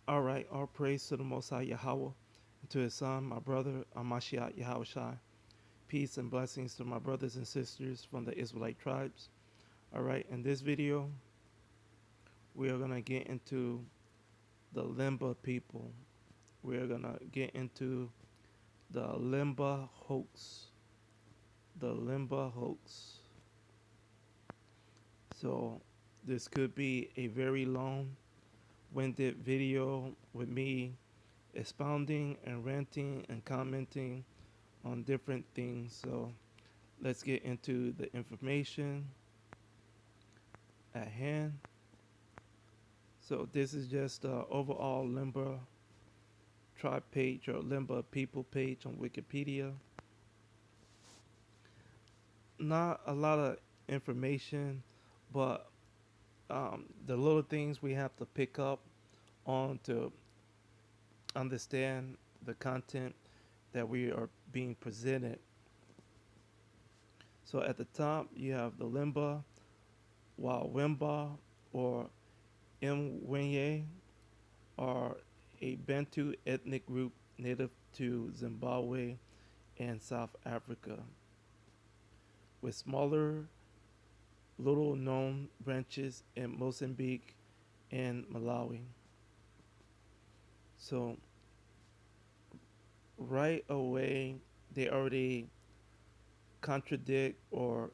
All right, all praise to the Most High Yahweh, and to His Son, my brother, Amashiach Yahweh Shai. Peace and blessings to my brothers and sisters from the Israelite tribes. All right, in this video, we are going to get into the Lemba people. We are going to get into the Lemba hoax. The Lemba hoax. So, this could be a very long winded video with me expounding and ranting and commenting on different things. So let's get into the information at hand. So this is just the overall Lemba tribe page or Lemba people page on Wikipedia. Not a lot of information, but the little things we have to pick up on to understand the content that we are being presented. So at the top, you have the Lemba, while Wemba or Mwenye are a Bantu ethnic group native to Zimbabwe and South Africa, with smaller, little known branches in Mozambique and Malawi. So, right away, they already contradict or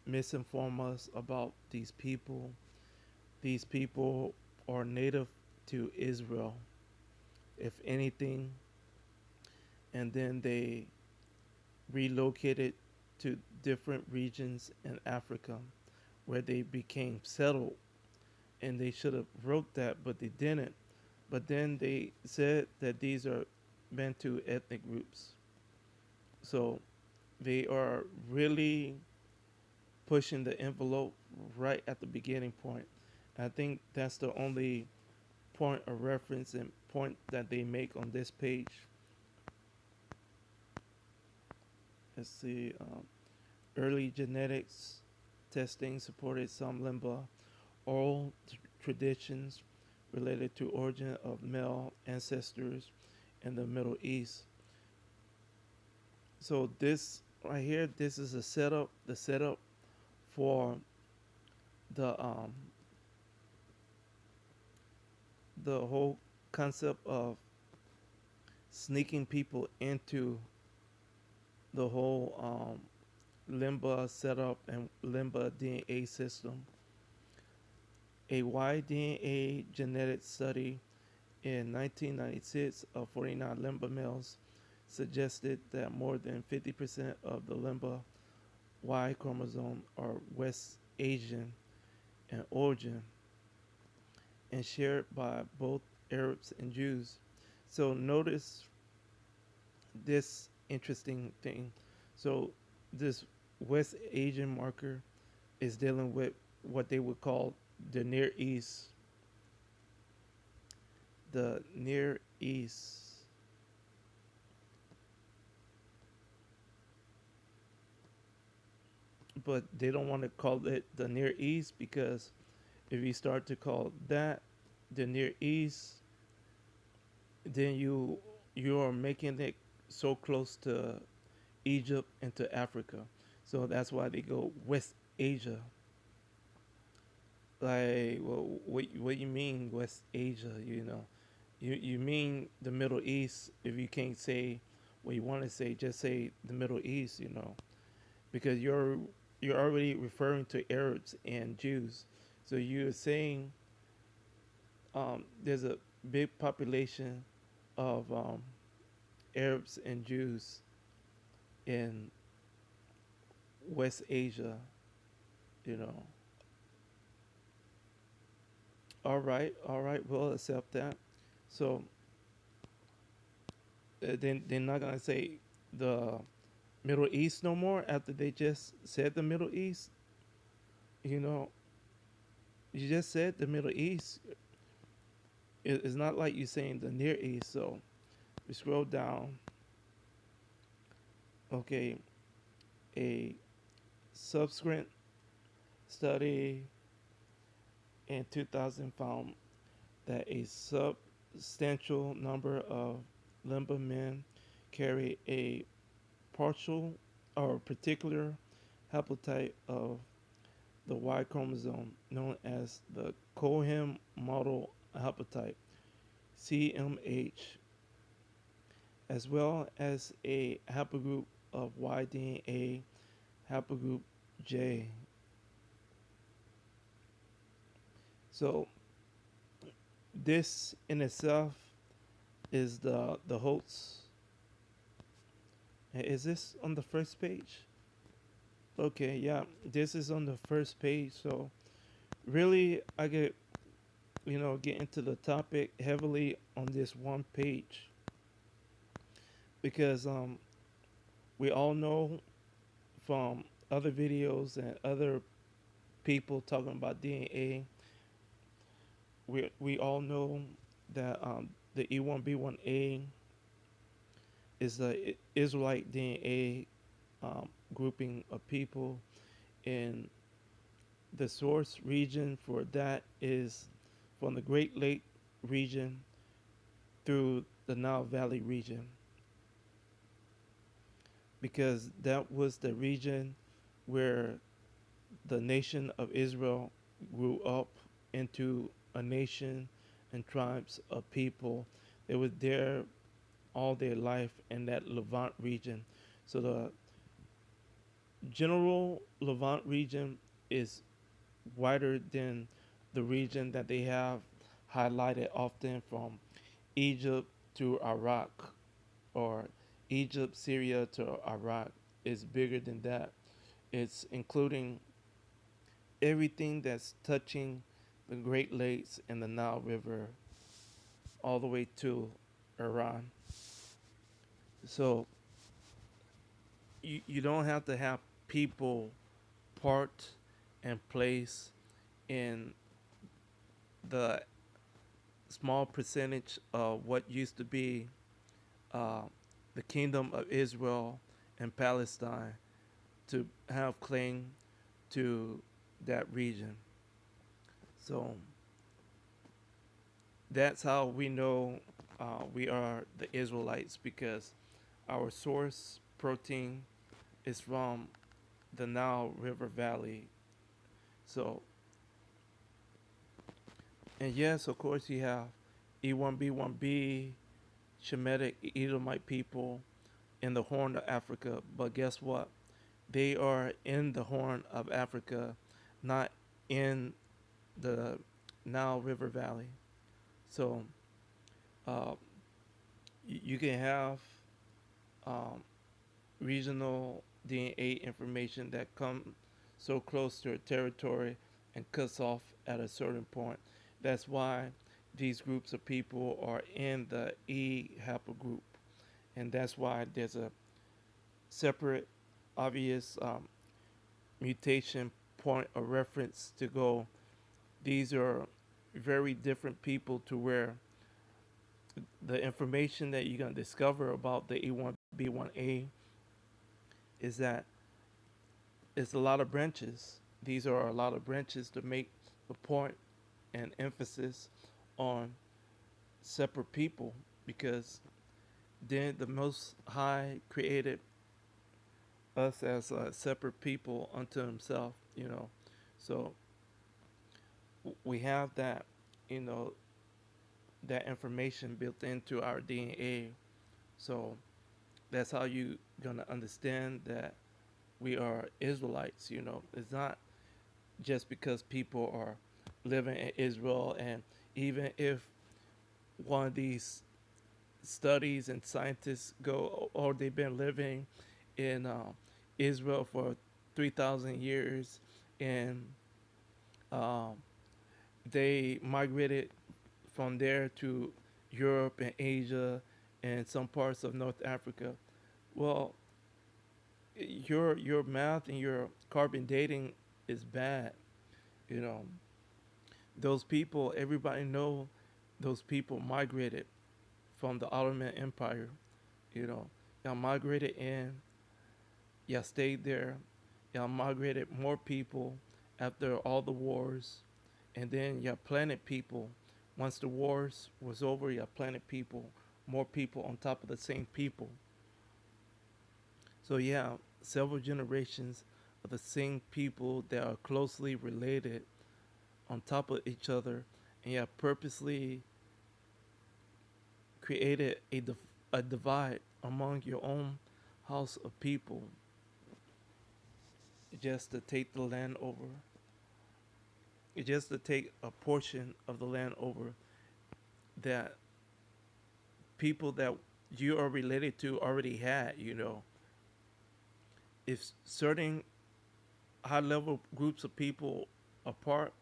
misinform us about these people. These people are native to Israel, if anything, and then they relocated to different regions in Africa where they became settled. And they should have wrote that, but they didn't. But then they said that these are Bantu ethnic groups. So they are really pushing the envelope right at the beginning point. I think that's the only point of reference and point that they make on this page. Let's see. Early genetics testing supported some Lemba oral traditions related to origin of male ancestors in the Middle East. So this right here, this is the setup for the um the whole concept of sneaking people into the whole Lemba setup and Lemba DNA system. A Y DNA genetic study in 1996 of 49 Lemba males suggested that more than 50% of the Lemba Y chromosome are West Asian in origin and shared by both Arabs and Jews. So notice this interesting thing. So this West Asian marker is dealing with what they would call the Near East. The Near East. But they don't want to call it the Near East because if you start to call that the Near East, then you are making it so close to Egypt and to Africa. So that's why they go West Asia. Like, well, what you mean West Asia? You mean the Middle East. If you can't say what you want to say, just say the Middle East. Because you're already referring to Arabs and Jews. So you're saying there's a big population of Arabs and Jews in West Asia. You know. All right, we'll accept that. So then they're not gonna say the Middle East no more after they just said the Middle East. You know, you just said the Middle East. It's not like you saying the Near East. So we scroll down. Okay, a subsequent study in 2000 found that a substantial number of Lemba men carry a partial or particular haplotype of the Y chromosome known as the Cohen model haplotype CMH, as well as a haplogroup of Y DNA haplogroup J. So this in itself is the Hoax. Is this on the first page? Okay, yeah, this is on the first page. So really, I get into the topic heavily on this one page because we all know from other videos and other people talking about DNA, we all know that the E1B1A is the Israelite DNA grouping of people, and the source region for that is from the Great Lake region through the Nile Valley region, because that was the region where the nation of Israel grew up into a nation and tribes of people. They were there all their life in that Levant region. So the general Levant region is wider than the region that they have highlighted often from Egypt to Iraq, or Egypt, Syria to Iraq is bigger than that. It's including everything that's touching the Great Lakes and the Nile River all the way to Iran. So you don't have to have people part and place in the small percentage of what used to be uh, the kingdom of Israel and Palestine to have claim to that region. So that's how we know we are the Israelites, because our source protein is from the Nile River Valley. So, and yes, of course, you have E1B1B, Shemitic Edomite people in the Horn of Africa, but guess what? They are in the Horn of Africa, not in the Nile River Valley. So uh, you can have um, regional DNA information that come so close to a territory and cuts off at a certain point. That's why these groups of people are in the E haplogroup, and that's why there's a separate, obvious mutation point of reference to go. These are very different people, to where the information that you're going to discover about the E1B1A is that it's a lot of branches. These are a lot of branches to make the point and emphasis on separate people, because then the Most High created us as a separate people unto Himself, So we have that, you know, that information built into our DNA. So that's how you gonna understand that we are Israelites. It's not just because people are living in Israel, and even if one of these studies and scientists go, or they've been living in Israel for 3,000 years, and um, they migrated from there to Europe and Asia and some parts of North Africa. Well, your math and your carbon dating is bad. You know, those people, everybody know those people migrated from the Ottoman Empire. Y'all migrated in, y'all stayed there, y'all migrated more people after all the wars, and then y'all planted people Once the wars was over, you planted people, more people on top of the same people. So yeah, several generations of the same people that are closely related on top of each other, and you have purposely created a divide among your own house of people just to take the land over, just to take a portion of the land over that people that you are related to already had. If certain high level groups of people are part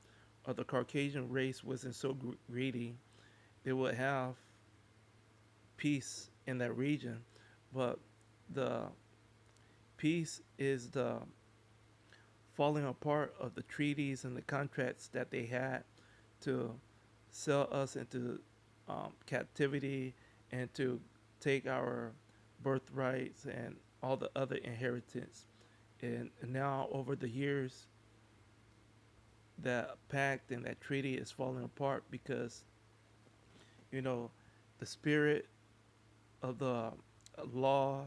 of the Caucasian race wasn't so greedy, they would have peace in that region. But the peace is the falling apart of the treaties and the contracts that they had to sell us into captivity and to take our birthrights and all the other inheritance. And now, over the years, that pact and that treaty is falling apart because, you know, the spirit of the law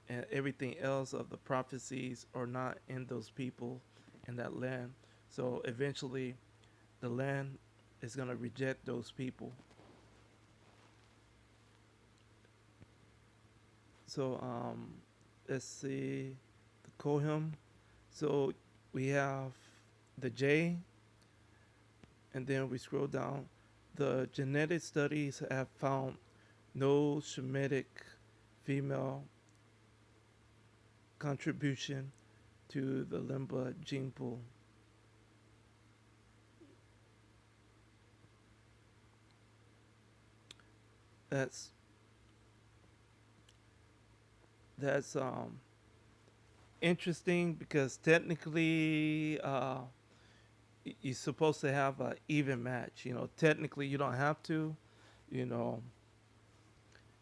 and everything else of the prophecies are not in those people in that land. So eventually, the land is going to reject those people. So let's see the Kohim. So we have the J, and then we scroll down. The genetic studies have found no Shemitic female contribution to the Lemba gene pool. That's that's interesting because technically you're supposed to have an even match. Technically you don't have to. You know,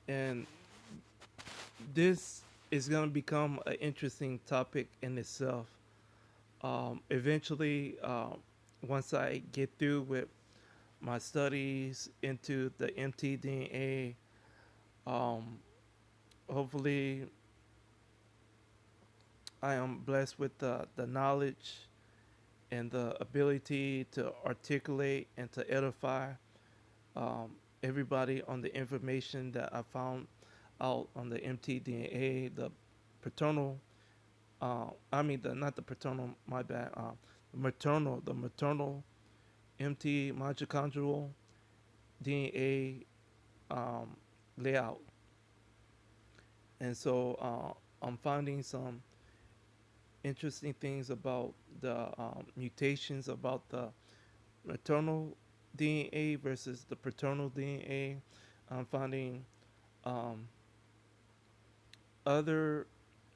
and this is going to become an interesting topic in itself. Eventually, once I get through with my studies into the Mtdna, um, hopefully I am blessed with the knowledge and the ability to articulate and to edify um, everybody on the information that I found out on the Mtdna, the paternal. I mean, not the paternal. My bad. The maternal MT mitochondrial DNA layout, and so I'm finding some interesting things about the mutations about the maternal DNA versus the paternal DNA. I'm finding um, other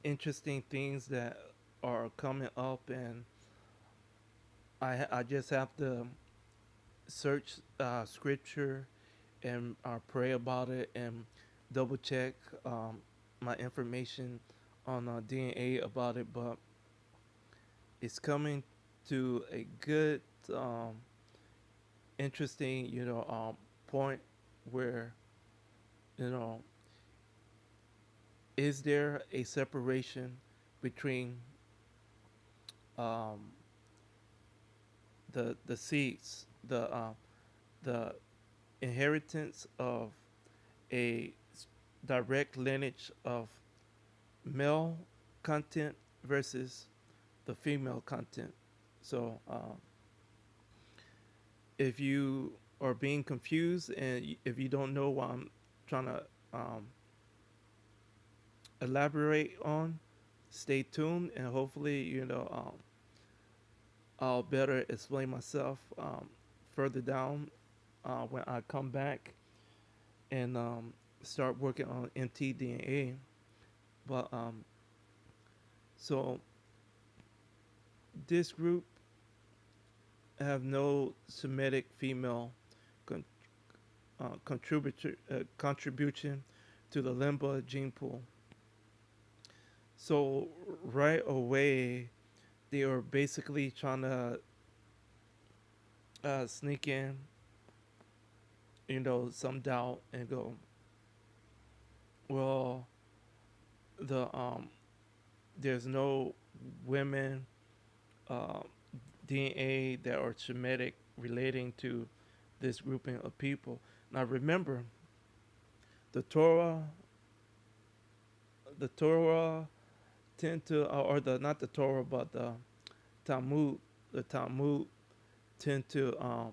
interesting things that are coming up, and I just have to search scripture and pray about it and double check my information on DNA about it. But it's coming to a good, um, interesting, point where you know is there a separation between um, the seeds, the inheritance of a direct lineage of male content versus the female content. So if you are being confused and if you don't know what I'm trying to elaborate on, stay tuned and hopefully I'll better explain myself further down when I come back and start working on Mtdna. But so this group have no Semitic female con- contribution to the Lemba gene pool. So right away, they are basically trying to sneak in some doubt and go, well, the there's no women uh, DNA that are Shemitic relating to this grouping of people. Now remember, the Torah, the Torah tend to, or the not the Torah, but the Talmud tend to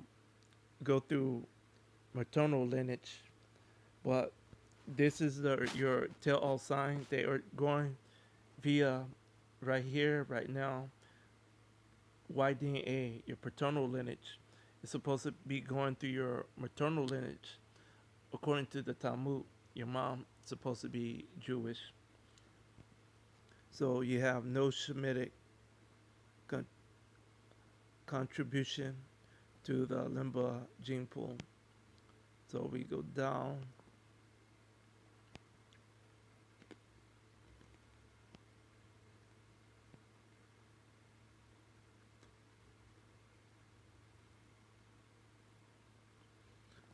go through maternal lineage, but this is your tell-all sign. They are going via right here, right now. Y DNA, your paternal lineage, is supposed to be going through your maternal lineage. According to the Talmud, your mom is supposed to be Jewish. So you have no Shemitic con- contribution to the Lemba gene pool. So we go down.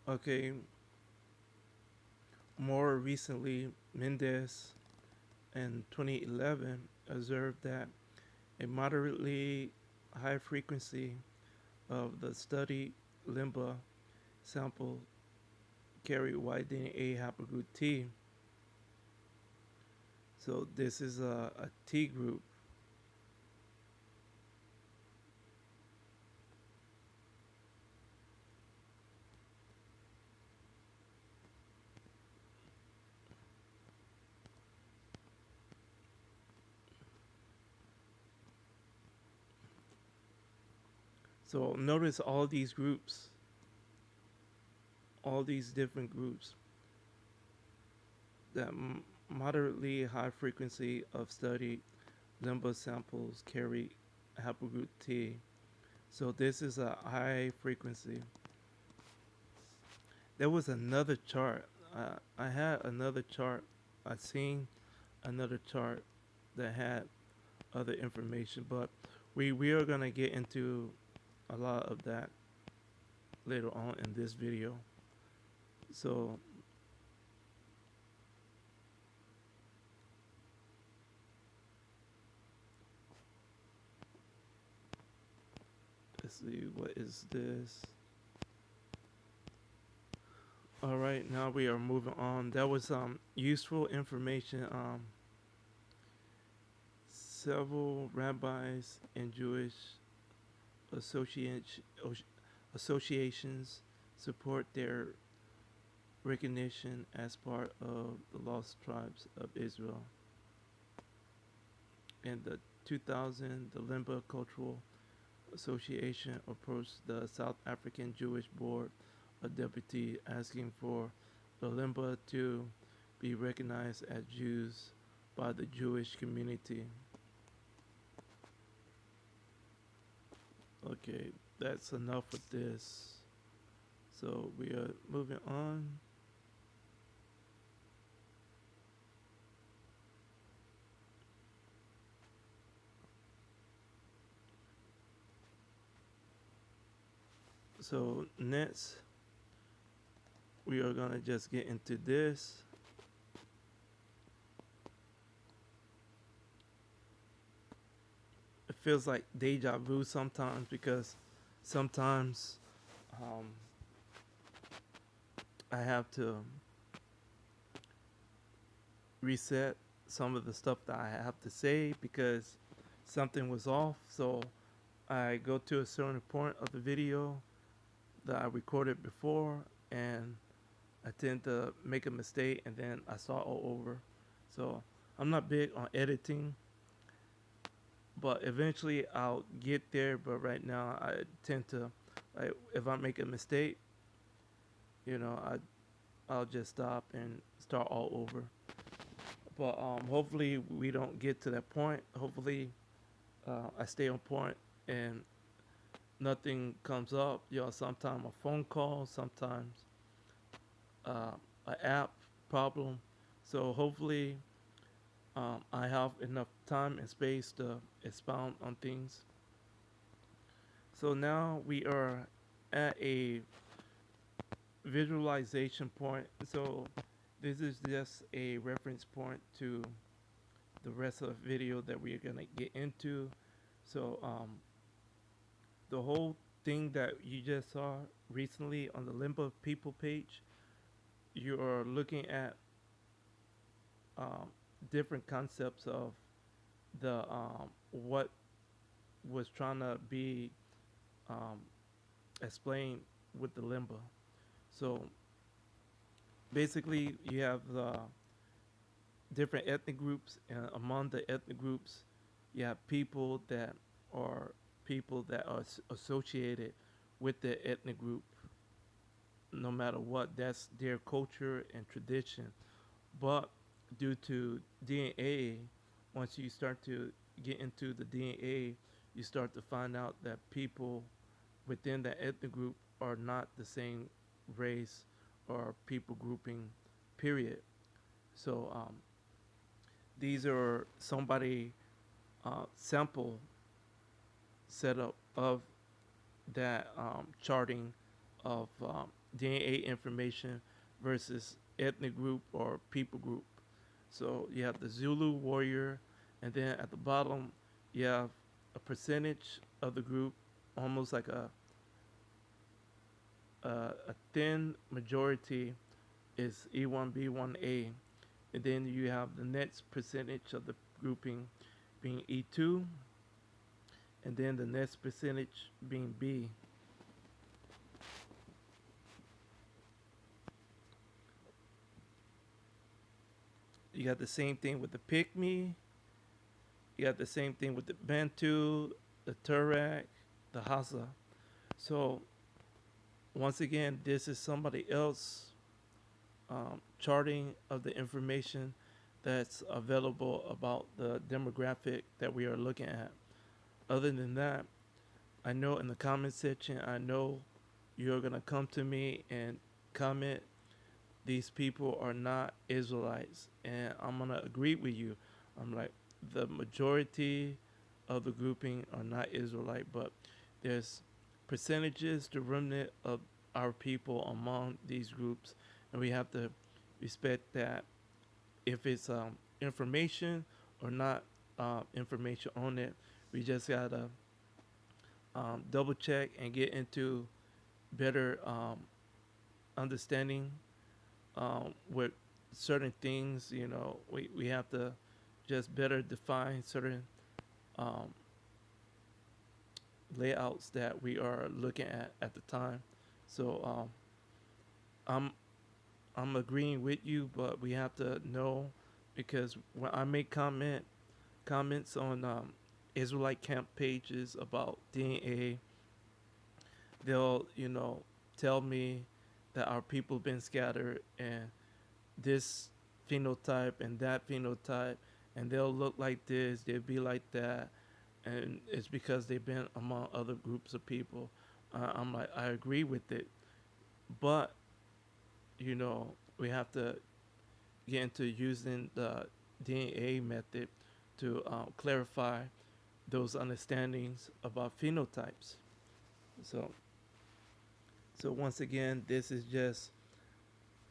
Okay, more recently, Mendes in 2011 observed that a moderately high frequency of the studied Lemba sample carried Y DNA haplogroup T. So this is a T group. So notice all these groups, all these different groups that moderately high frequency of studied Lemba samples carry haplogroup T. So this is a high frequency. There was another chart. I had another chart. I seen another chart that had other information, but we are gonna get into a lot of that later on in this video. So let's see, what is this? All right, now we are moving on. That was useful information. Several rabbis and Jewish association, associations support their recognition as part of the lost tribes of Israel. In the 2000, the Lemba Cultural Association approached the South African Jewish Board of Deputies asking for the Lemba to be recognized as Jews by the Jewish community. Okay, that's enough with this. So we are moving on. So next, we are gonna just get into this. It feels like deja vu sometimes because sometimes um, I have to reset some of the stuff that I have to say because something was off. So I go to a certain point of the video that I recorded before and I tend to make a mistake and then I start all over. So I'm not big on editing, but eventually I'll get there. But right now I tend to, like, if I make a mistake, I'll just stop and start all over. But hopefully we don't get to that point. Hopefully I stay on point and nothing comes up. Sometimes a phone call, sometimes an app problem. So hopefully I have enough time and space to expound on things. So now we are at a visualization point. So this is just a reference point to the rest of the video that we're gonna get into. So the whole thing that you just saw recently on the Lemba people page, you are looking at um, different concepts of the what was trying to be um, explained with the Lemba. So basically, you have the different ethnic groups, and among the ethnic groups, you have are people that are associated with the ethnic group, no matter what. That's their culture and tradition. But due to DNA, once you start to get into the DNA, you start to find out that people within the ethnic group are not the same race or people grouping, period. So these are somebody sample setup of that charting of DNA information versus ethnic group or people group. So you have the Zulu warrior, and then at the bottom you have a percentage of the group, almost like a thin majority is E1B1A, and then you have the next percentage of the grouping being E2, and then the next percentage being B. You got the same thing with the Pygmy. You got the same thing with the Bantu, the Tuareg, the Hausa. So once again, this is somebody else charting of the information that's available about the demographic that we are looking at. Other than that, I know in the comment section, I know you're going to come to me and comment, these people are not Israelites. And I'm going to agree with you. I'm like, the majority of the grouping are not Israelite, but there's percentages, the remnant of our people among these groups, and we have to respect that. If it's information or not information on it, we just gotta double check and get into better understanding with certain things. We have to just better define certain um, layouts that we are looking at the time. So I'm I'm agreeing with you, but we have to know, because when I make comments on Israelite camp pages about DNA, they'll tell me that our people been scattered and this phenotype and that phenotype, and they'll look like this, they'll be like that, and it's because they've been among other groups of people. I'm like, I agree with it, but we have to get into using the DNA method to clarify those understandings about phenotypes. So, so once again, this is just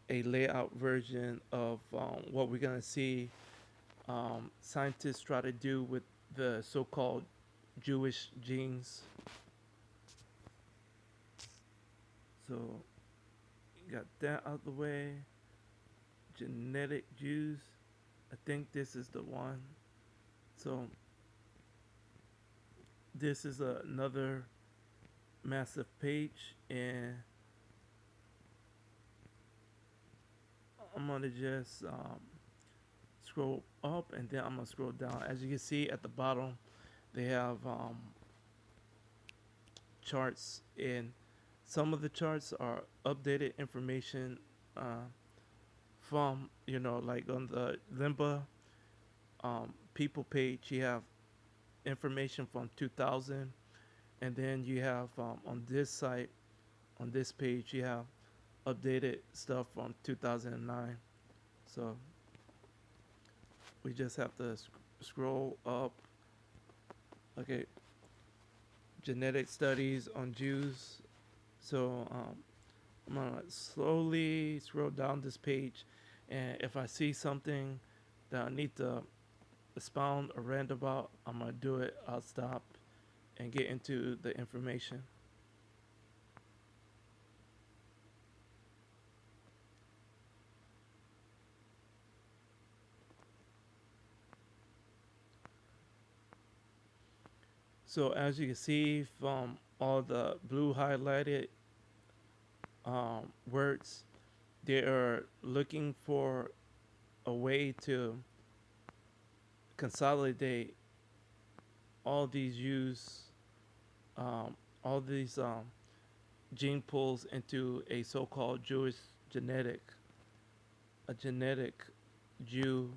a layout version of what we're gonna see scientists try to do with the so-called Jewish genes. So, you got that out the way. Genetic Jews. I think this is the one. So, this is another massive page, and I'm gonna just scroll up, and then I'm gonna scroll down. As you can see at the bottom, they have charts, and some of the charts are updated information from like on the Lemba people page. You have information from 2000, and then you have on this site, on this page, you have updated stuff from 2009. So we just have to scroll up. Okay, genetic studies on Jews. So I'm gonna slowly scroll down this page, and if I see something that I need to expound or rant about, I'm gonna do it. I'll stop and get into the information. So as you can see from all the blue highlighted words, they are looking for a way to consolidate all these use all these gene pools into a so-called Jewish genetic, a genetic Jew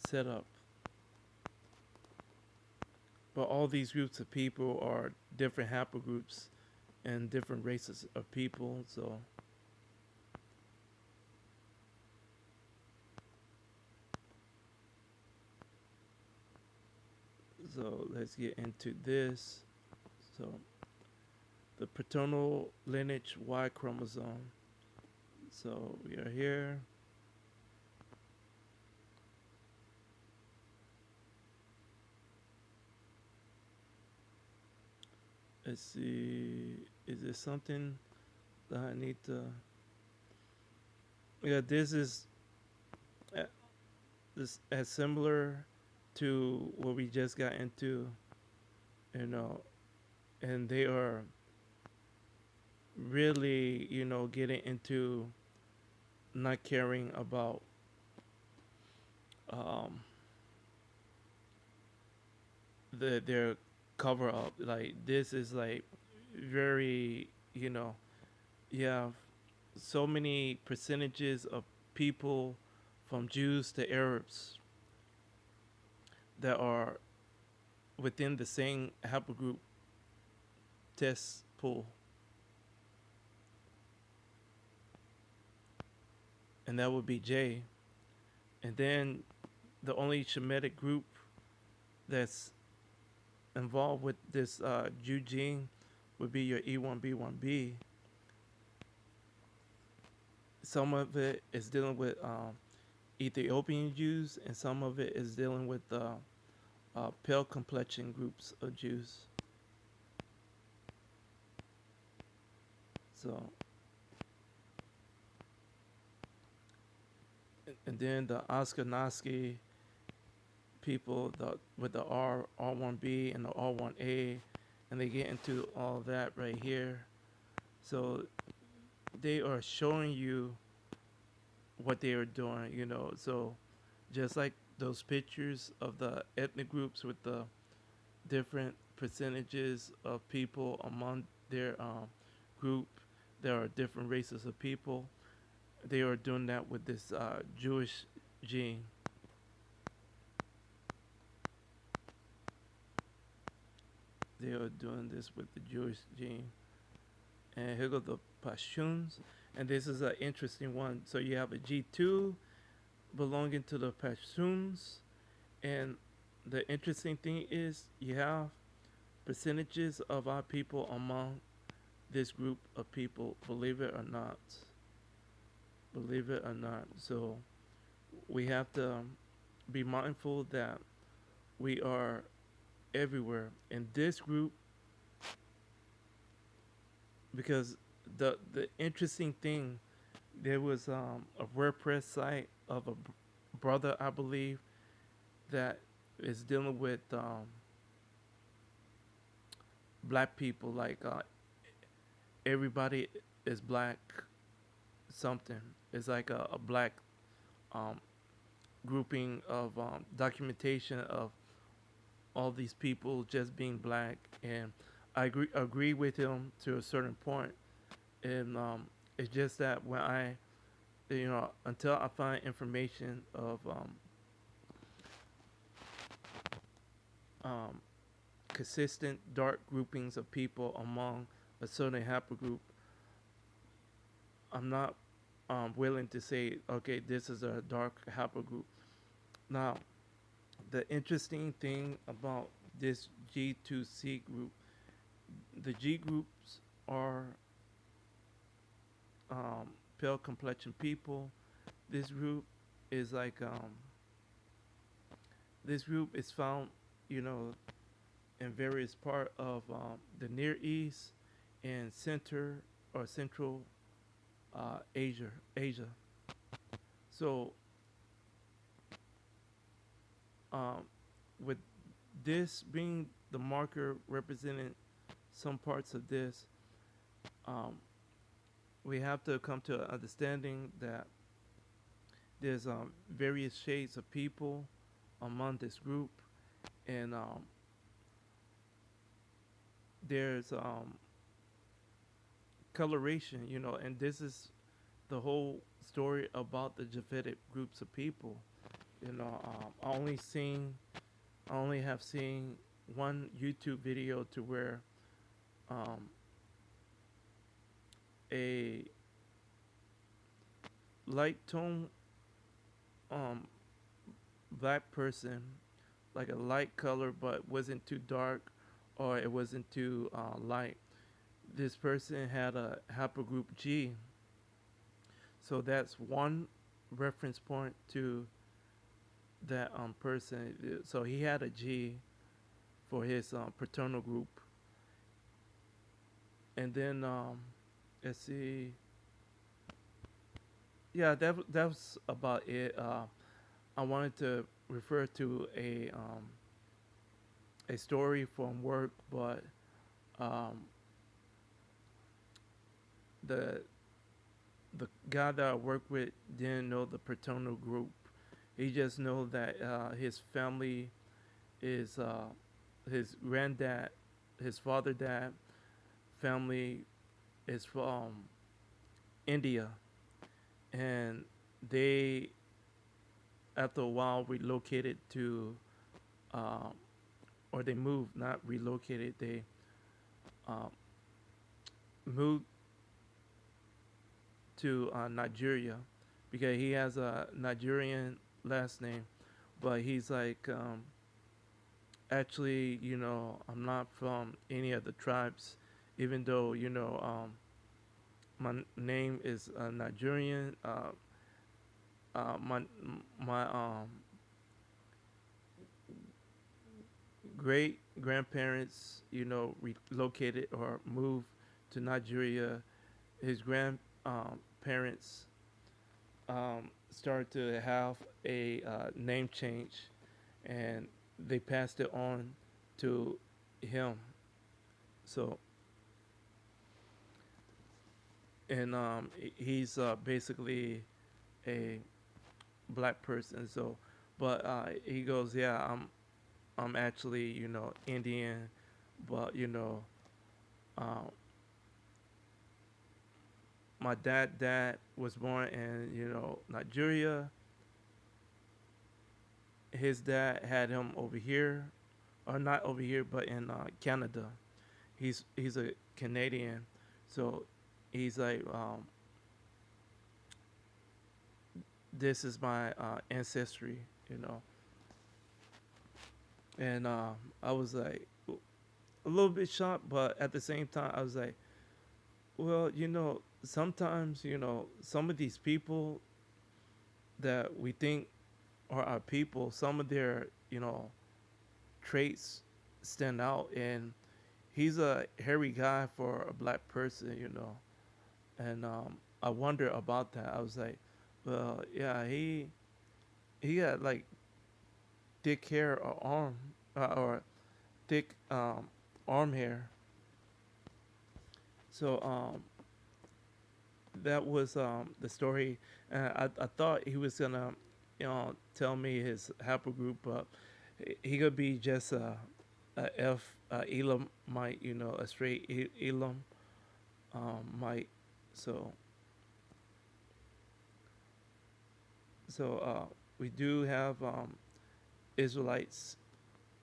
setup. But all these groups of people are different haplogroups and different races of people. So let's get into this. So the paternal lineage Y chromosome. So we are here. Let's see. Is there something that I need to? Yeah, this is this as similar to what we just got into, you know, and they are really, getting into not caring about um, their cover up. Like this is like very, you have so many percentages of people from Jews to Arabs that are within the same haplogroup test pool, and that would be J. And then the only Shemitic group that's involved with this Jew gene would be your E1B1B. Some of it is dealing with Ethiopian Jews, and some of it is dealing with pale complexion groups of Jews. So, and then the Ashkenazi people with the R1B and the R1A, and they get into all that right here. So they are showing you what they are doing, So just like those pictures of the ethnic groups with the different percentages of people among their group, there are different races of people. They are doing that with this Jewish gene. They are doing this with the Jewish gene. And here go the Pashtuns. And this is an interesting one. So you have a G2 belonging to the Pashtuns. And the interesting thing is you have percentages of our people among this group of people, believe it or not. Believe it or not. So we have to be mindful that we are everywhere in this group, because the interesting thing, there was a WordPress site of a brother, I believe, that is dealing with black people, like everybody is black something. It's like a black um, grouping of documentation of all these people just being black, and I agree with him to a certain point. And it's just that when until I find information of um, consistent dark groupings of people among a certain haplogroup, I'm not willing to say, okay, this is a dark haplogroup. Now, the interesting thing about this G2C group, the G groups are pale complexion people. This group is like this group is found, you know, in various part of the Near East and center or Central Asia. Asia. So um, with this being the marker representing some parts of this, um, we have to come to an understanding that there's various shades of people among this group, and there's coloration, you know, and this is the whole story about the Japhetic groups of people. You know, I only have seen one YouTube video to where um, a light tone um, black person, like a light color, but wasn't too dark or it wasn't too light. This person had a halpogroup G, so that's one reference point to that person. So he had a G for his paternal group, and then let's see, yeah, that was about it. I wanted to refer to a story from work, but um, the the guy that I work with didn't know the paternal group. He just know that his family is his granddad, his father dad family is from India, and they after a while relocated to, um, or they moved, not relocated. They um, moved to Nigeria because he has a Nigerian last name, but he's like, actually, you know, I'm not from any of the tribes, even though, you know, my name is Nigerian. My great grandparents, you know, relocated or moved to Nigeria. His grandparents started to have a name change, and they passed it on to him. So, and he's basically a black person. So, but he goes, yeah, I'm actually, you know, Indian, but you know, uh, my dad was born in, you know, Nigeria. His dad had him over here, or not over here, but in Canada. He's a Canadian, so he's like, this is my ancestry, you know. And I was like a little bit shocked, but at the same time, I was like, well, you know, sometimes, you know, some of these people that we think are our people, some of their, you know, traits stand out. And he's a hairy guy for a black person, you know. And I wonder about that. I was like, well, yeah, he had like thick hair or or thick arm hair. So that was the story. I thought he was gonna, you know, tell me his haplogroup, but he could be just a F Elamite, you know, a straight Elam mite. So we do have Israelites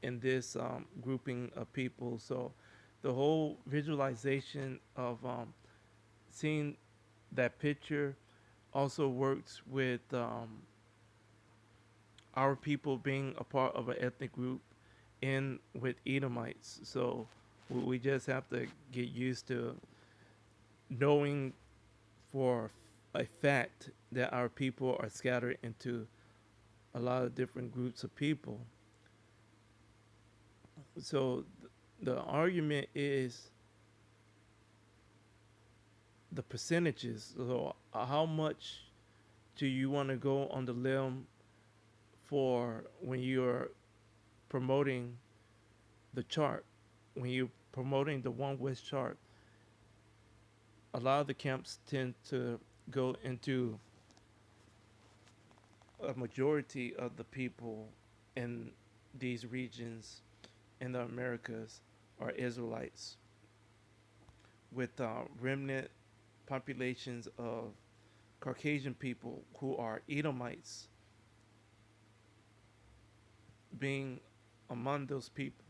in this grouping of people. So the whole visualization of seeing that picture also works with our people being a part of an ethnic group in with Edomites. So we just have to get used to knowing for a fact that our people are scattered into a lot of different groups of people. So the argument is the percentages. So how much do you want to go on the limb for when you're promoting the chart? When you're promoting the One West chart, a lot of the camps tend to go into a majority of the people in these regions in the Americas are Israelites, with remnant populations of Caucasian people who are Edomites being among those people,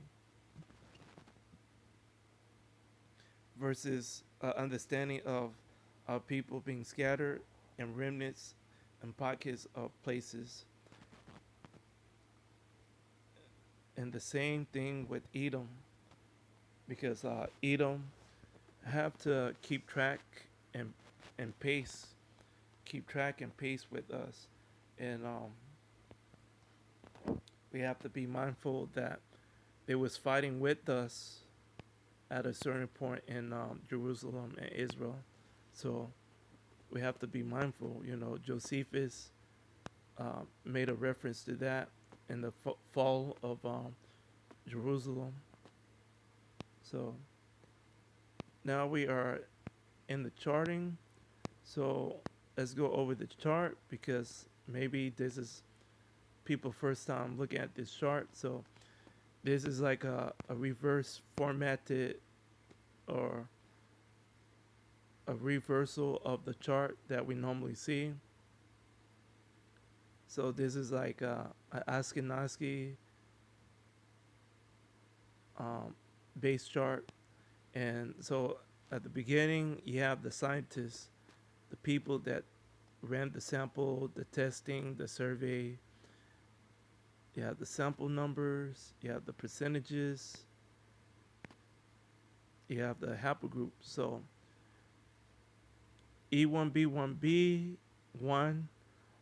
versus understanding of people being scattered and remnants and pockets of places. And the same thing with Edom, because Edom have to keep track and and pace, keep track and pace with us, and we have to be mindful that they was fighting with us at a certain point in Jerusalem and Israel. So we have to be mindful. You know, Josephus made a reference to that in the fall of Jerusalem. So now we are in the charting. So let's go over the chart, because maybe this is people first time looking at this chart. So this is like a reverse formatted, or a reversal of the chart that we normally see. So this is like an Ashkenazi base chart. And so at the beginning, you have the scientists, the people that ran the sample, the testing, the survey. You have the sample numbers, you have the percentages, you have the halpogroup. So E1B1B, 1,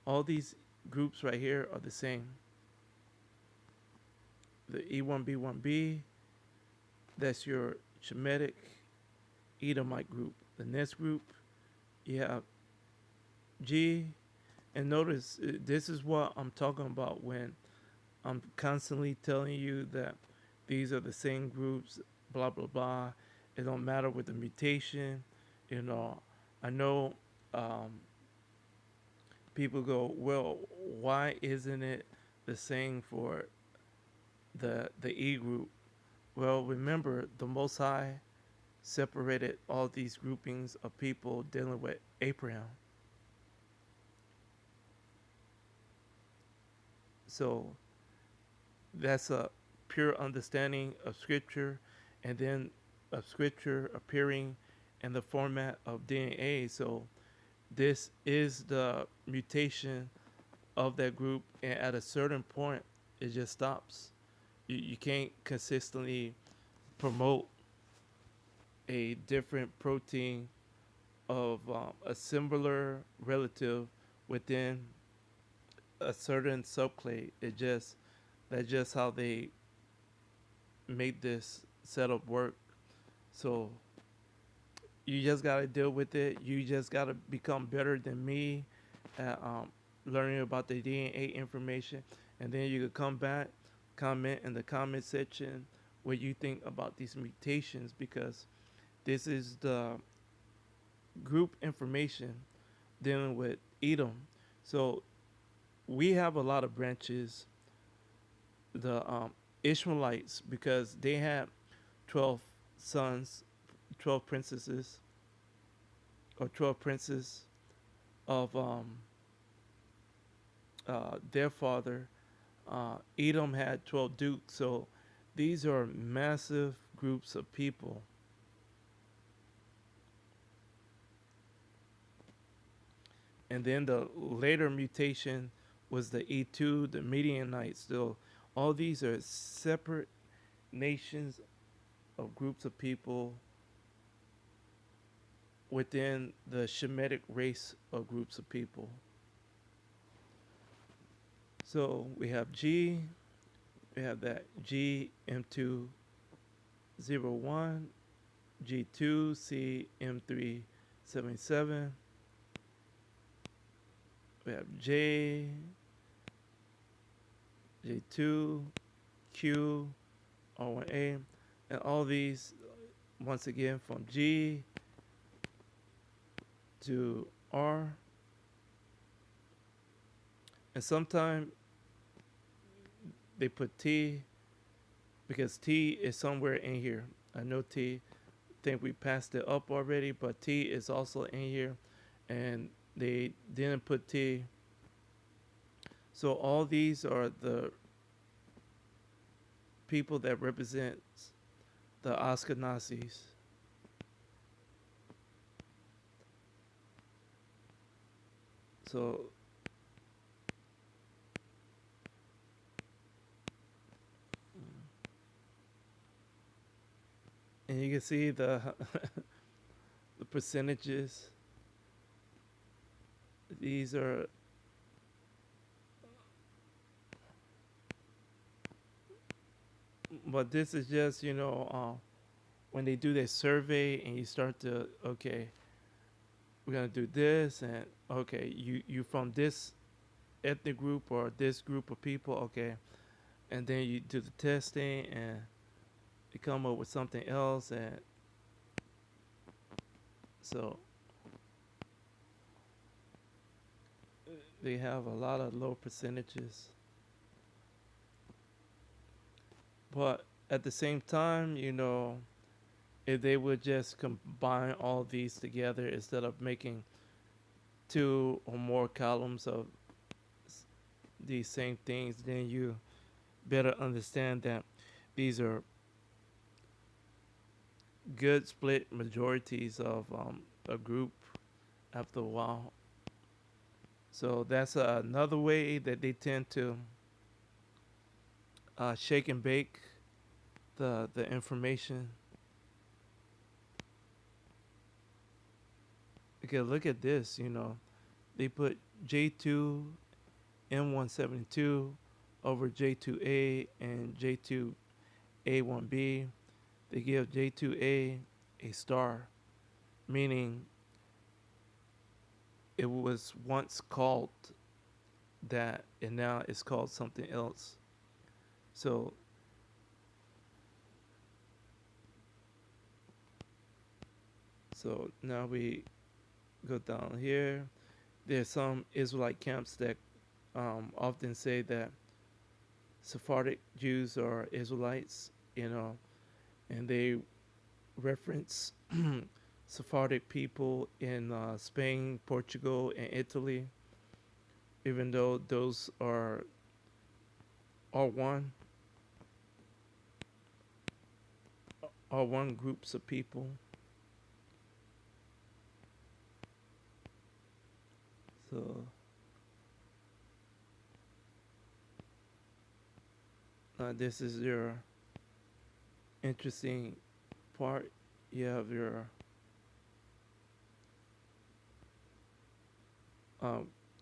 all these groups right here are the same. The E1B1B, that's your Shemitic Edomite group. The next group, you have G, and notice this is what I'm talking about when I'm constantly telling you that these are the same groups, blah, blah, blah. It don't matter with the mutation. You know, I know people go, well, why isn't it the same for the E group? Well, remember, the Most High separated all these groupings of people dealing with Abraham. So that's a pure understanding of Scripture, and then of Scripture appearing in the format of DNA. So this is the mutation of that group, and at a certain point, it just stops. You can't consistently promote a different protein of a similar relative within a certain subclade. That's just how they made this setup work. So you just gotta deal with it. You just gotta become better than me at learning about the DNA information, and then you could come back, comment in the comment section what you think about these mutations, because this is the group information dealing with Edom. So we have a lot of branches. The Ishmaelites, because they had 12 sons, 12 princesses, or 12 princes of their father. Edom had 12 dukes. So these are massive groups of people. And then the later mutation was the E2, the Midianites. So all these are separate nations of groups of people within the Shemitic race of groups of people. So we have G, we have that G M201, G2 CM377, we have J, J2, Q, R1A, and all these, once again, from G to R. And sometimes they put T because T is somewhere in here. I know T, think we passed it up already, but T is also in here, and they didn't put T. So all these are the people that represent the Ashkenazis. So and you can see the the percentages. These are but this is just when they do their survey and you start to okay, we're gonna do this, and okay, you from this ethnic group or this group of people, okay, and then you do the testing and you come up with something else, and so they have a lot of low percentages. But at the same time, if they would just combine all these together instead of making two or more columns of these same things, then you better understand that these are good split majorities of a group after a while. So that's another way that they tend to shake and bake the information. Okay, look at this. They put J2 M172 over J2A and J2A1B. They give J2A a star, meaning it was once called that and now it's called something else. So now we go down here. There's some Israelite camps that often say that Sephardic Jews are Israelites, and they reference Sephardic people in Spain, Portugal, and Italy, even though those are one groups of people. So this is your interesting part. You have your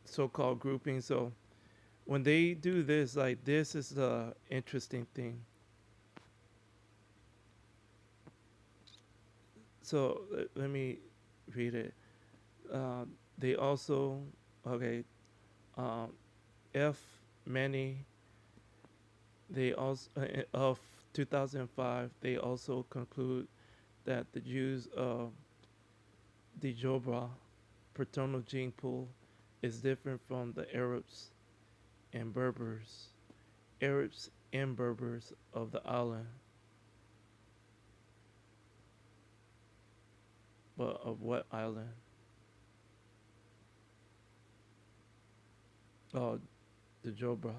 so-called grouping. So when they do this, like this is the interesting thing. So let me read it. They also um, F many. They also of 2005. They also conclude that the Jews of the Jobra paternal gene pool is different from the Arabs and Berbers of the island. But of what island? Oh, the Jobra.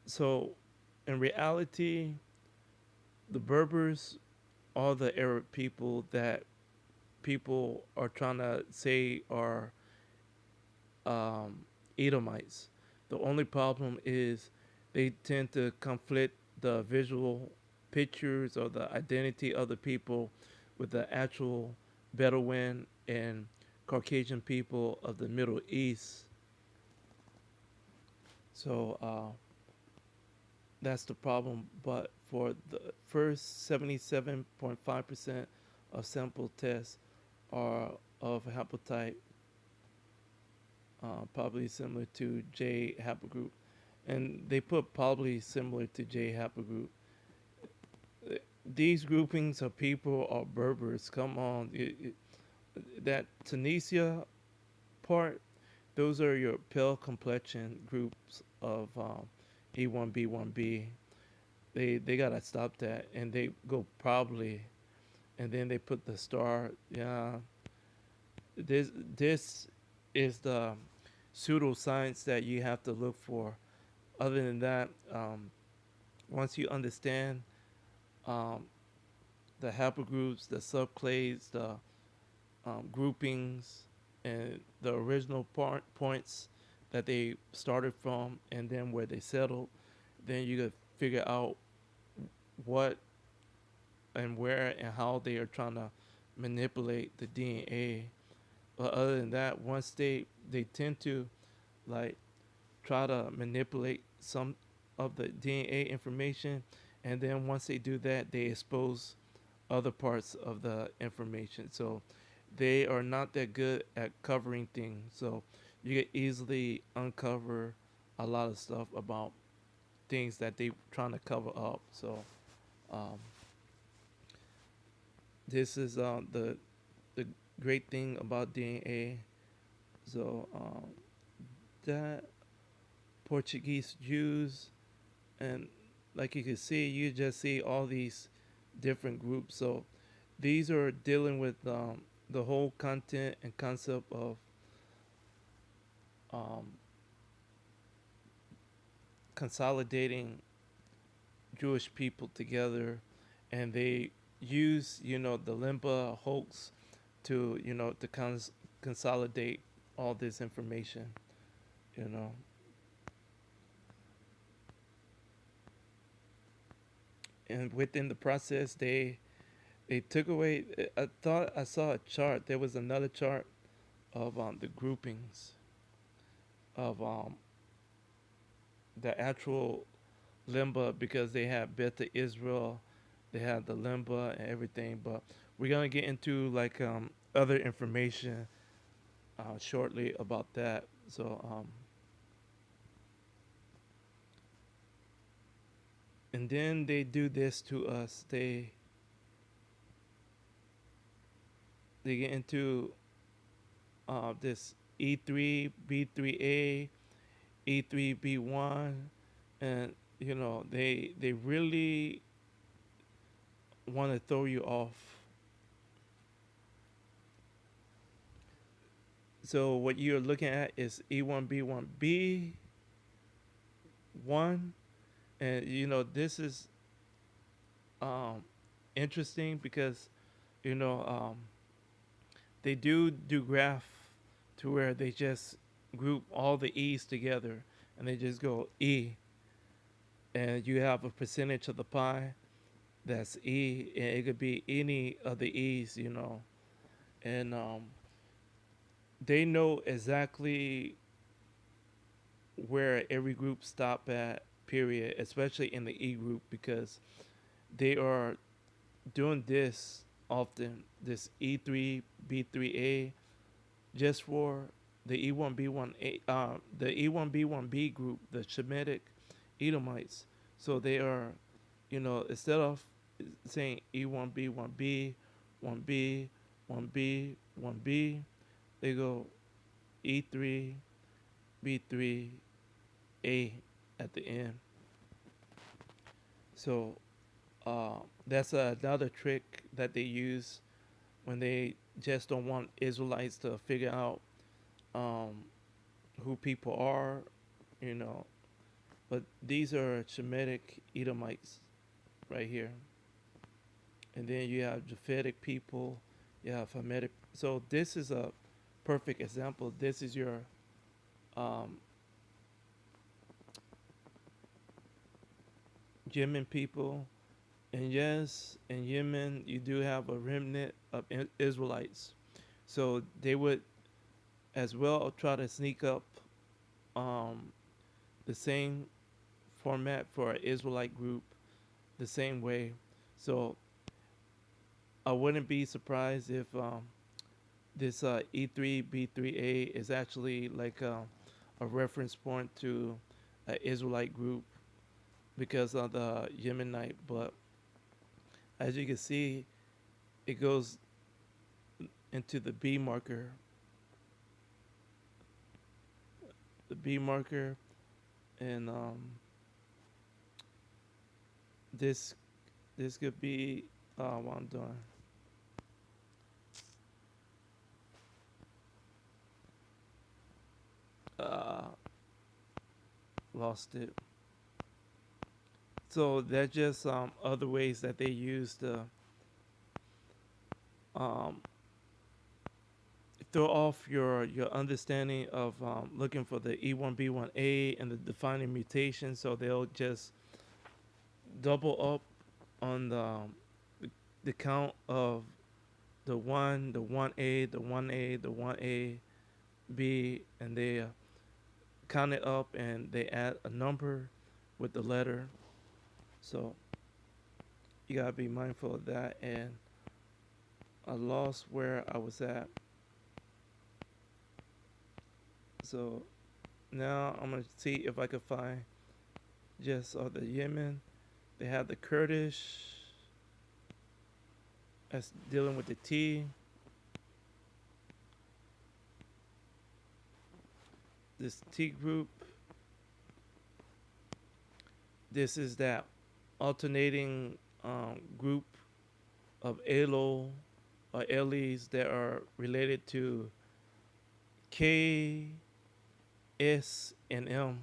So, in reality, the Berbers are the Arab people that people are trying to say are Edomites. The only problem is they tend to conflict the visual pictures or the identity of the people with the actual Bedouin and Caucasian people of the Middle East. So that's the problem. But for the first 77.5% of sample tests are of haplotype probably similar to J haplogroup. And they put probably similar to J haplogroup. These groupings of people are Berbers. Come on. That Tunisia part, those are your pale complexion groups of E1B1B. They gotta stop that, and they go probably, and then they put the star. Yeah, this is the pseudoscience that you have to look for. Other than that, once you understand um, the haplogroups, the subclades, the groupings, and the original points that they started from, and then where they settled, then you could figure out what and where and how they are trying to manipulate the DNA. But other than that, once they tend to like try to manipulate some of the DNA information, and then once they do that, they expose other parts of the information. So they are not that good at covering things. So you can easily uncover a lot of stuff about things that they trying to cover up. So um, this is the great thing about DNA. So that Portuguese Jews, and like you can see, you just see all these different groups. So these are dealing with the whole content and concept of um, consolidating Jewish people together, and they use the Lemba hoax to consolidate all this information. You know, and within the process, they took away. I thought I saw a chart. There was another chart of the groupings of the actual Lemba, because they had Beta Israel, they had the Lemba and everything. But we're gonna get into like other information shortly about that. So and then they do this to us. They get into this E3B3A, E3B1, and they really want to throw you off. So what you're looking at is E1B1B1, and this is um, interesting because you know um, they do graph to where they just group all the E's together, and they just go E, and you have a percentage of the pie that's E, and it could be any of the E's. And they know exactly where every group stop at, period, especially in the E group, because they are doing this often, this E3B3A, just for the E1B1A, the E1B1B group, the Shemitic Edomites. So they are, instead of saying E1B1B, 1B, 1B, 1B, they go E3B3A at the end. So that's another trick that they use when they just don't want Israelites to figure out um, who people are, you know. But these are Shemitic Edomites right here. And then you have Japhetic people, you have Hamitic. So this is a perfect example. This is your um, Yemen people, And yes, in Yemen, you do have a remnant of Israelites. So they would as well try to sneak up um, the same format for an Israelite group the same way. So I wouldn't be surprised if this E3B3A is actually like a reference point to an Israelite group because of the Yemenite. But as you can see, it goes into the B marker, and this this could be what I'm doing. Uh, Lost it. So that's just other ways that they use to um, throw off your understanding of looking for the E1B1A and the defining mutation. So they'll just double up on the count of the 1A, the 1A, the 1A, B, and they count it up and they add a number with the letter. So you gotta be mindful of that. And I lost where I was at. So now I'm gonna see if I can find just the Yemen. They have the Kurdish that's dealing with the T. This T group. This is that alternating group of Elo or Elis that are related to K, S, and M.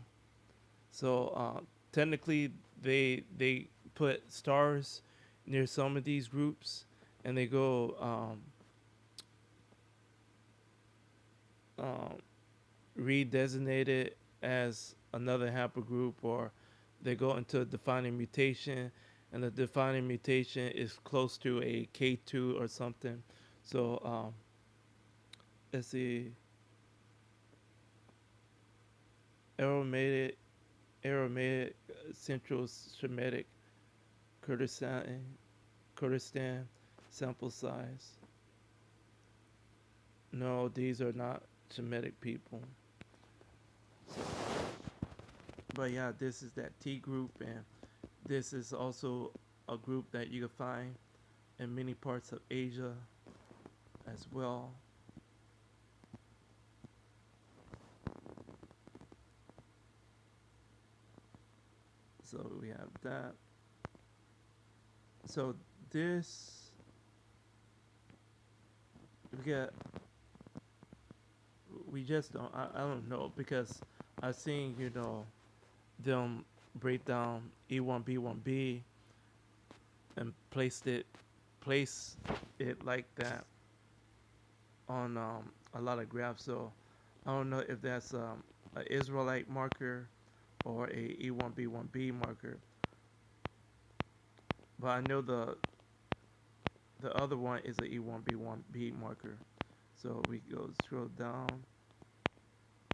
So technically, they put stars near some of these groups, and they go um, redesignated as another haplogroup, or they go into a defining mutation, and the defining mutation is close to a K2 or something. So let's see, Aromatic, Aromatic Central Shemitic Kurdistan sample size. No, these are not Shemitic people. But yeah, this is that T group, and this is also a group that you can find in many parts of Asia as well. So we have that. So this we get we just don't I don't know because I've seen them break down E1B1B and place it like that on a lot of graphs. So I don't know if that's an Israelite marker or a E1B1B marker, but I know the other one is a E1B1B marker. So we go scroll down,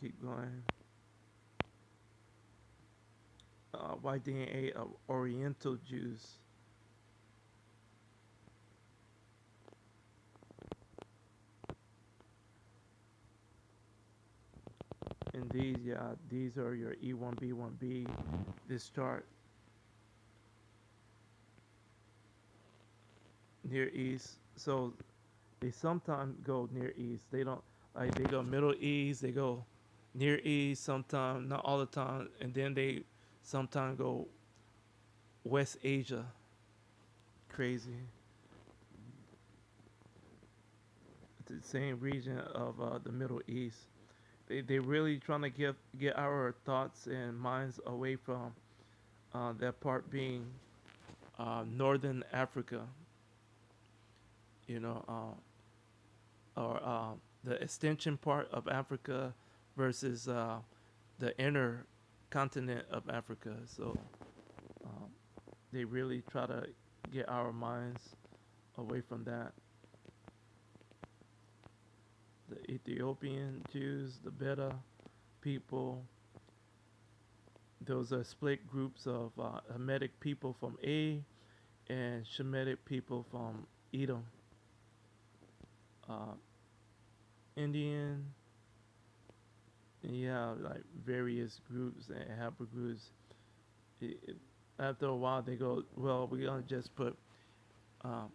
keep going. Y DNA of Oriental Jews. And these are your E1B1B. This chart, Near East. So they sometimes go Near East. They don't like they go Middle East. They go Near East sometimes, not all the time, and then they sometimes go West Asia. Crazy. The same region of the Middle East. They really trying to get our thoughts and minds away from that part being Northern Africa, you know, or the extension part of Africa versus the inner continent of Africa. So um, they really try to get our minds away from that. The Ethiopian Jews, the Venda people, those are split groups of Hamitic people from A and Shemitic people from Edom. Uh, Indian, and you have like various groups and halpogroups. After a while, they go, well, we're gonna just put um,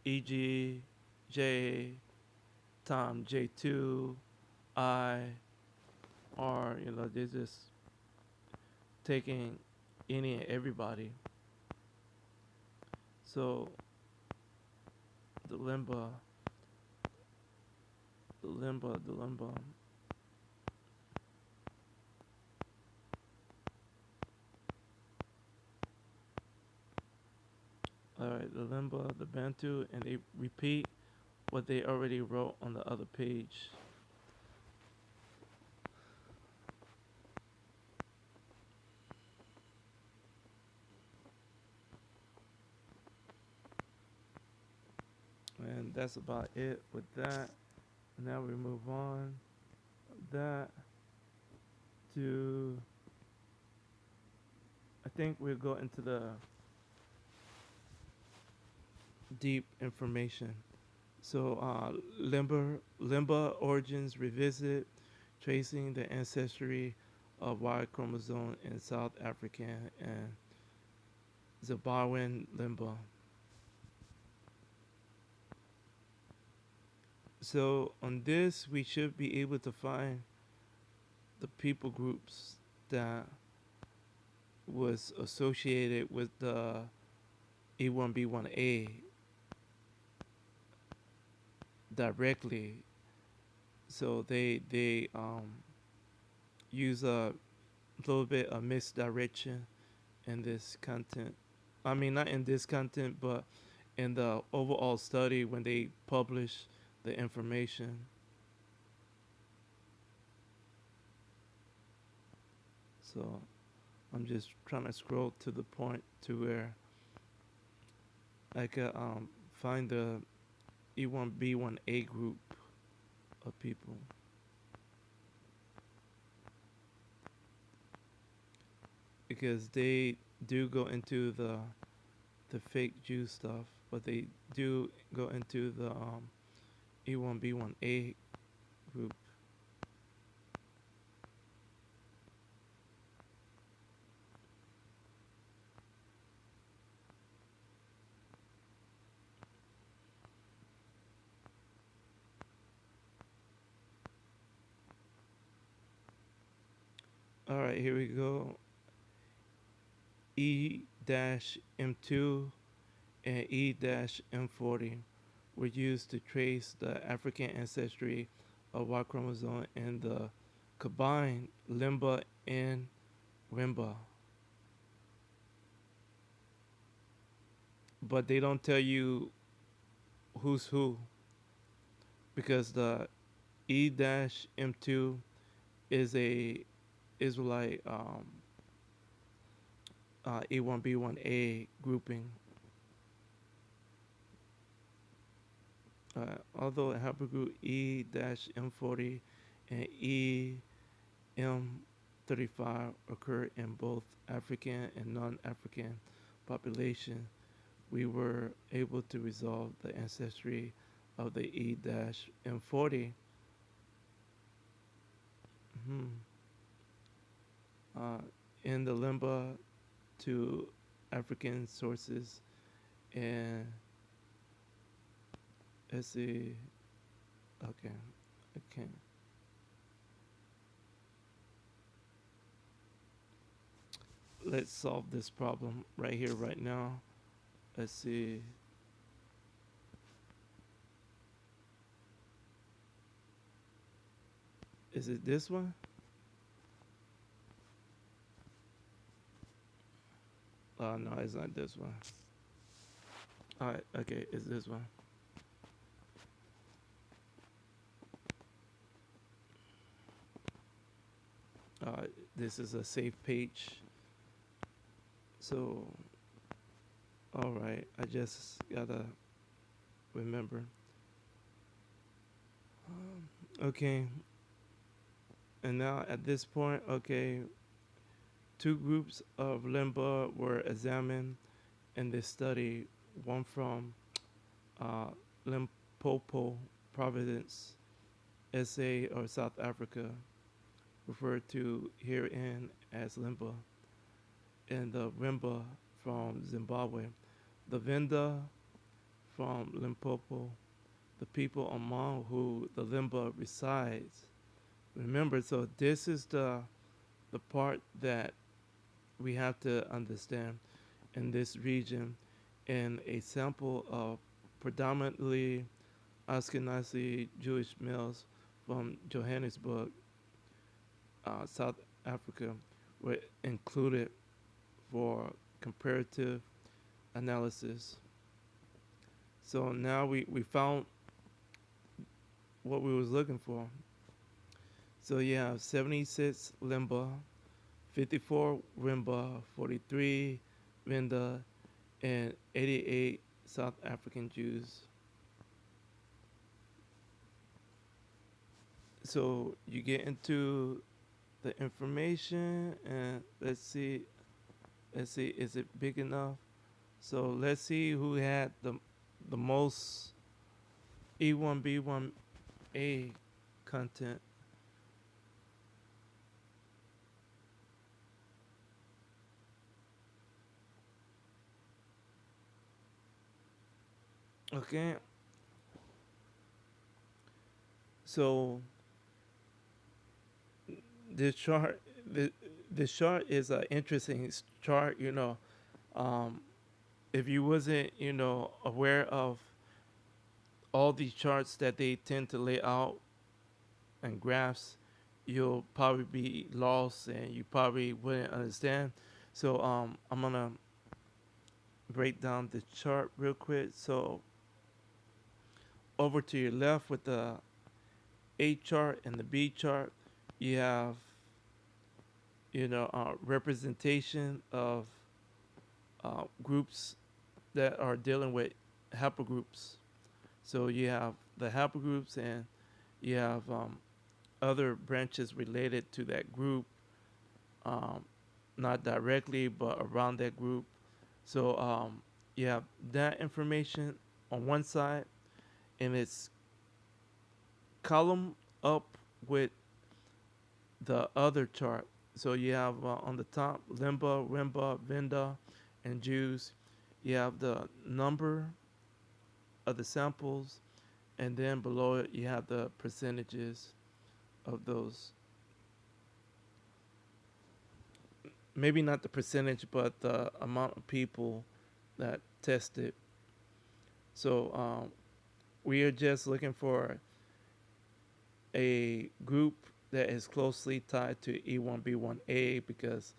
EG, J, Tom, J2, I, R. You know, they're just taking any and everybody. So the Lemba, the Lemba. All right, the Lemba, the Bantu, and they repeat what they already wrote on the other page. And that's about it with that. Now we move on that to, I think we'll go into the deep information. So Lemba origins revisit, tracing the ancestry of Y chromosome in South African and Zimbabwean Lemba. So on this, we should be able to find the people groups that was associated with the E1B1A directly. So they use a little bit of misdirection in this content. I mean, not in this content, but in the overall study when they publish the information. So I'm just trying to scroll to the point to where I can find the E1B1A group of people. Because they do go into the fake Jew stuff, but they do go into the E1B1A group. All right, here we go. E-M2 and E-M40 were used to trace the African ancestry of Y chromosome and the combined Lemba and Wemba. But they don't tell you who's who because the E-M2 is a Israelite E1B1A grouping. Although haplogroup E-M40 and E-M35 occur in both African and non-African population, we were able to resolve the ancestry of the E-M40 in the Lemba to African sources, and let's see. Okay, okay. Let's solve this problem right here, right now. Let's see. Is it this one? Oh, no, it's not this one. Alright, okay, it's this one. This is a safe page. So All right, I just gotta remember. Okay, and now at this point, okay, two groups of Lemba were examined in this study. One from uh, Limpopo Province, SA or South Africa, referred to herein as Lemba, and the Rimba from Zimbabwe. The Venda from Limpopo, the people among who the Limba resides. Remember, so this is the part that we have to understand in this region. In a sample of predominantly Ashkenazi Jewish males from Johannesburg, South Africa, were included for comparative analysis. So now we found what we was looking for. So you have 76 Lemba, 54 Rimba, 43 Venda, and 88 South African Jews. So you get into the information and let's see, is it big enough? So let's see who had the most E1B1A content. Okay, so this chart, this chart is an interesting chart. Um, if you wasn't, aware of all these charts that they tend to lay out and graphs, you'll probably be lost and you probably wouldn't understand. So I'm gonna break down the chart real quick. So over to your left with the A chart and the B chart, you have representation of groups that are dealing with haplogroups. So you have the haplogroups and you have other branches related to that group, um, not directly but around that group. So you have that information on one side, and it's column up with the other chart. So you have on the top Lemba, Rimba, Venda, and Jews. You have the number of the samples, and then below it you have the percentages of those. Maybe not the percentage, but the amount of people that tested. So we are just looking for a group that is closely tied to E1B1A because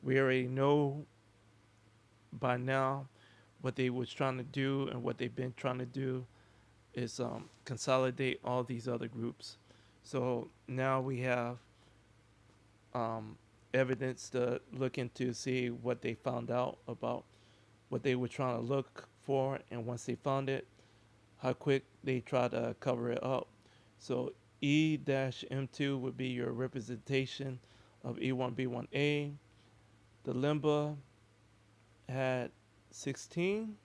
we already know by now what they was trying to do and what they've been trying to do is consolidate all these other groups. So now we have um, evidence to look into, see what they found out about what they were trying to look for, and once they found it, how quick they try to cover it up. So E-M2 would be your representation of E1B1A. The Lemba had 16.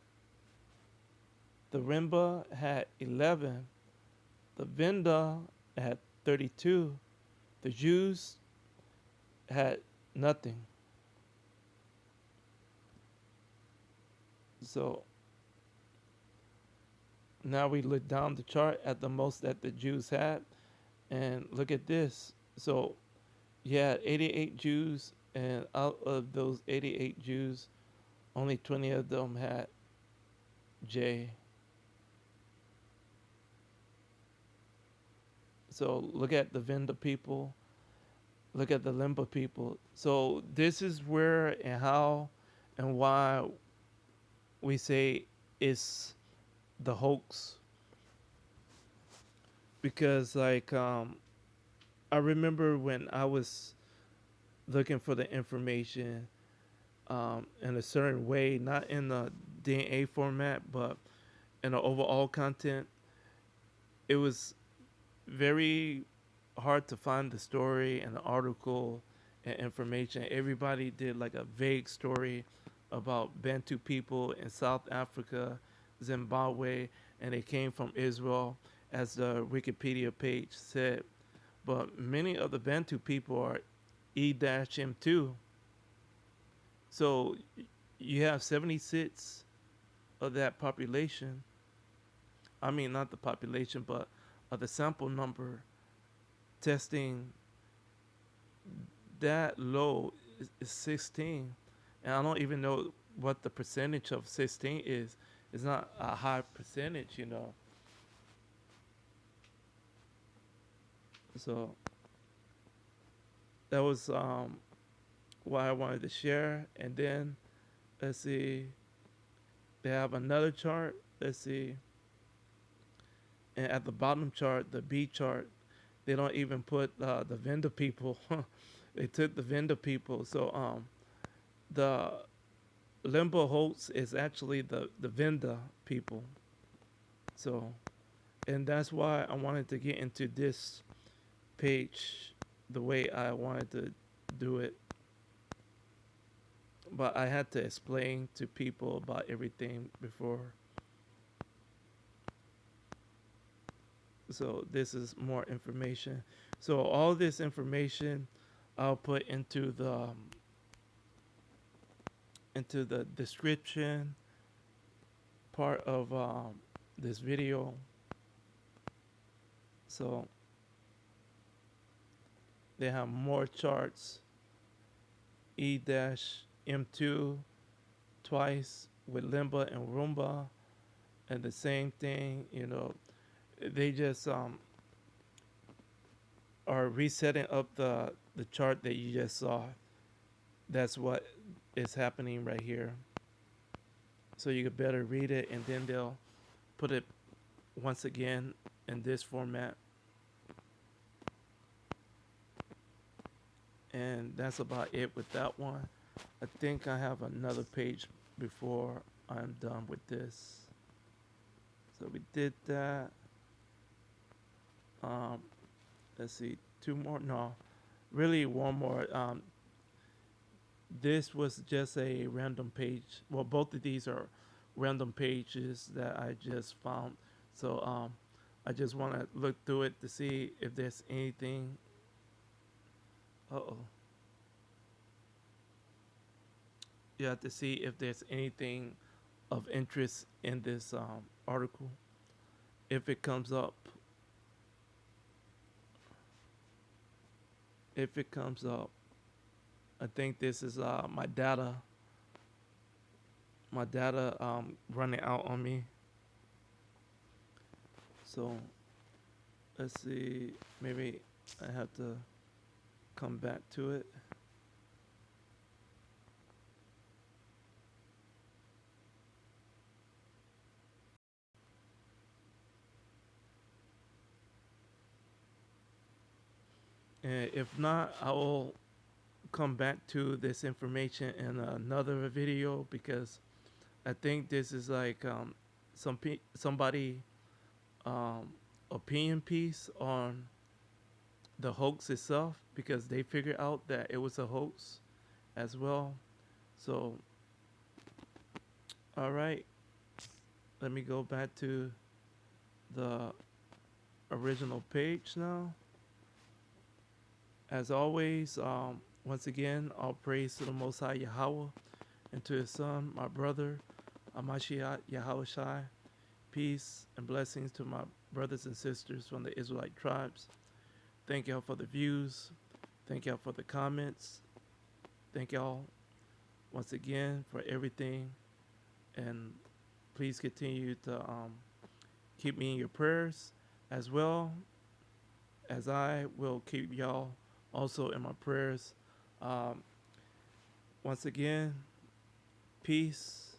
The Rimba had 11. The Venda had 32. The Jews had nothing. So now we look down the chart at the most that the Jews had, and look at this. So you had 88 Jews, and out of those 88 Jews, only 20 of them had J. So look at the Venda people, look at the Lemba people. So this is where and how and why we say it's the hoax. Because I remember when I was looking for the information in a certain way, not in a DNA format, but in the overall content, it was very hard to find the story and the article and information. Everybody did like a vague story about Bantu people in South Africa, Zimbabwe, and they came from Israel, as the Wikipedia page said. But many of the Bantu people are E-M2. So you have 76 of that population. I mean, not the population, but of the sample number testing that low is 16. And I don't even know what the percentage of 16 is. It's not a high percentage, you know. So that was what I wanted to share. And then let's see, they have another chart. Let's see, and at the bottom chart, the B chart, they don't even put the Venda people. They took the Venda people. So the Lemba Hoax is actually the Venda people. So, and that's why I wanted to get into this page the way I wanted to do it. But I had to explain to people about everything before. So this is more information. So all this information I'll put into the description part of this video. So they have more charts. E-M2 twice with Lemba and Roomba, and the same thing, you know, they just are resetting up the chart that you just saw. That's what is happening right here. So you could better read it, and then they'll put it once again in this format. And that's about it with that one. I think I have another page before I'm done with this. So we did that. Let's see, two more. No, really one more. This was just a random page. Well, both of these are random pages that I just found. So I just want to look through it to see if there's anything. Uh-oh. You have to see if there's anything of interest in this article. If it comes up, I think this is my data. My data running out on me. So let's see. Maybe I have to come back to it. And if not, I will come back to this information in another video, because I think this is like somebody opinion piece on the hoax itself, because they figured out that it was a hoax as well. So, all right, let me go back to the original page now. As always, once again, all praise to the Most High Yahweh and to His Son, my brother, Amashiach Yahweh Shai. Peace and blessings to my brothers and sisters from the Israelite tribes. Thank y'all for the views. Thank y'all for the comments. Thank y'all once again for everything. And please continue to keep me in your prayers, as well as I will keep y'all also in my prayers. Once again, peace